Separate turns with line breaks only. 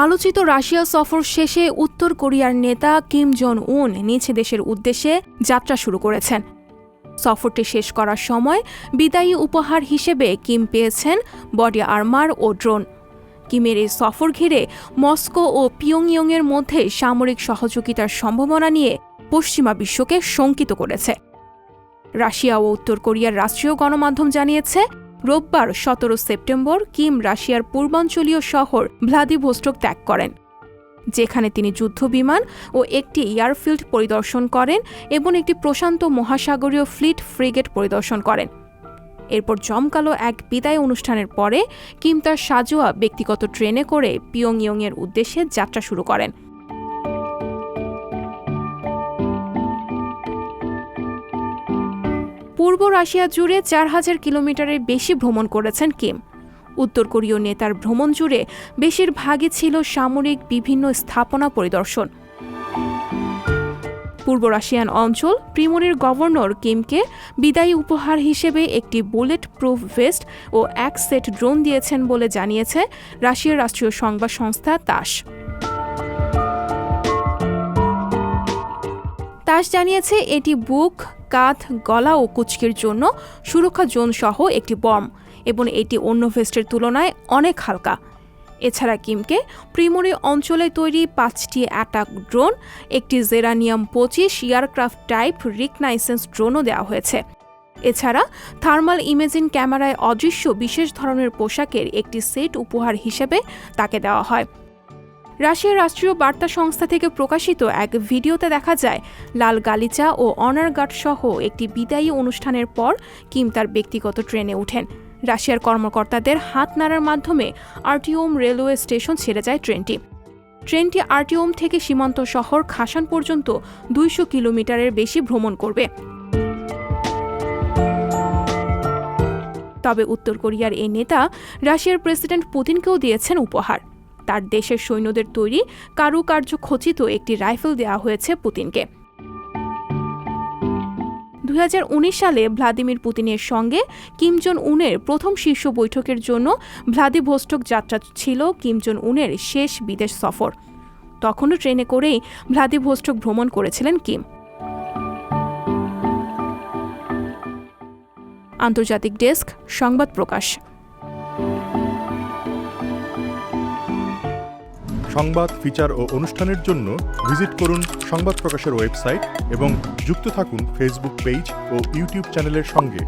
আলোচিত রাশিয়া সফর শেষে উত্তর কোরিয়ার নেতা কিম জন উন নিজ দেশের উদ্দেশ্যে যাত্রা শুরু করেছেন। সফরটি শেষ করার সময় বিদায়ী উপহার হিসেবে কিম পেয়েছেন বডি আর্মার ও ড্রোন। কিমের এই সফর ঘিরে মস্কো ও পিয়ংইয়ংয়ের মধ্যে সামরিক সহযোগিতার সম্ভাবনা নিয়ে পশ্চিমা বিশ্বকে শঙ্কিত করেছে। রাশিয়া ও উত্তর কোরিয়ার রাষ্ট্রীয় গণমাধ্যম জানিয়েছে, রোববার ১৭ সেপ্টেম্বর কিম রাশিয়ার পূর্বাঞ্চলীয় শহর ভ্লাদিভোস্টক ত্যাগ করেন, যেখানে তিনি যুদ্ধবিমান ও একটি এয়ারফিল্ড পরিদর্শন করেন এবং একটি প্রশান্ত মহাসাগরীয় ফ্লিট ফ্রিগেট পরিদর্শন করেন। এরপর জমকালো এক বিদায় অনুষ্ঠানের পরে কিম তার সাজোয়া ব্যক্তিগত ট্রেনে করে পিয়ংইয়ংয়ের উদ্দেশ্যে যাত্রা শুরু করেন। পূর্ব রাশিয়া জুড়ে ৪,০০০ কিলোমিটারের বেশি ভ্রমণ করেছেন কিম। উত্তর কোরীয় নেতার ভ্রমণ জুড়ে বেশিরভাগই ছিল সামরিক বিভিন্ন স্থাপনা পরিদর্শন। পূর্ব রাশিয়ান অঞ্চল প্রিমোরির গভর্নর কিমকে বিদায়ী উপহার হিসেবে একটি বুলেট প্রুফ ভেস্ট ও এক সেট ড্রোন দিয়েছেন বলে জানিয়েছে রাশিয়ার রাষ্ট্রীয় সংবাদ সংস্থা তাস। তাস জানিয়েছে এটি বুক, কাঁধ, গলা ও কুঁচকির জন্য সুরক্ষা জোন সহ একটি বম এবং এটি অন্য ভেস্টের তুলনায় অনেক হালকা। এছাড়া কিমকে প্রিমোরি অঞ্চলে তৈরি ৫টি অ্যাটাক ড্রোন, একটি জেরানিয়াম ২৫ এয়ারক্রাফট টাইপ রিকনাইসেন্স ড্রোনও দেওয়া হয়েছে। এছাড়া থার্মাল ইমেজিং ক্যামেরায় অদৃশ্য বিশেষ ধরনের পোশাকের একটি সেট উপহার হিসেবে তাকে দেওয়া হয়। রাশিয়ার রাষ্ট্রীয় বার্তা সংস্থা থেকে প্রকাশিত এক ভিডিওতে দেখা যায়, লাল গালিচা ও অনার গার্ড সহ একটি বিদায়ী অনুষ্ঠানের পর কিম তার ব্যক্তিগত ট্রেনে ওঠেন। রাশিয়ার কর্মকর্তাদের হাত নাড়ার মাধ্যমে আর্টিওম রেলওয়ে স্টেশন ছেড়ে যায় ট্রেনটি আর্টিওম থেকে সীমান্ত শহর খাসান পর্যন্ত ২০০ কিলোমিটারের বেশি ভ্রমণ করবে। তবে উত্তর কোরিয়ার এই নেতা রাশিয়ার প্রেসিডেন্ট পুতিনকেও দিয়েছেন উপহার। তার দেশের সৈন্যদের তৈরি কারুকার্য খচিত একটি রাইফেল দেওয়া হয়েছে পুতিনকে। ২০১৯ সালে ভ্লাদিমির পুতিনের সঙ্গে কিম জন উনের প্রথম শীর্ষ বৈঠকের জন্য ভ্লাদিভোস্টক যাত্রা ছিল কিম জন উনের শেষ বিদেশ সফর। তখনও ট্রেনে করেই ভ্লাদিভোস্টক ভ্রমণ করেছিলেন কিম। আন্তর্জাতিক ডেস্ক, সংবাদ প্রকাশ।
সংবাদ, ফিচার ও অনুষ্ঠানের জন্য ভিজিট করুন সংবাদ প্রকাশের ওয়েবসাইট এবং যুক্ত থাকুন ফেসবুক পেজ ও ইউটিউব চ্যানেলের সঙ্গে।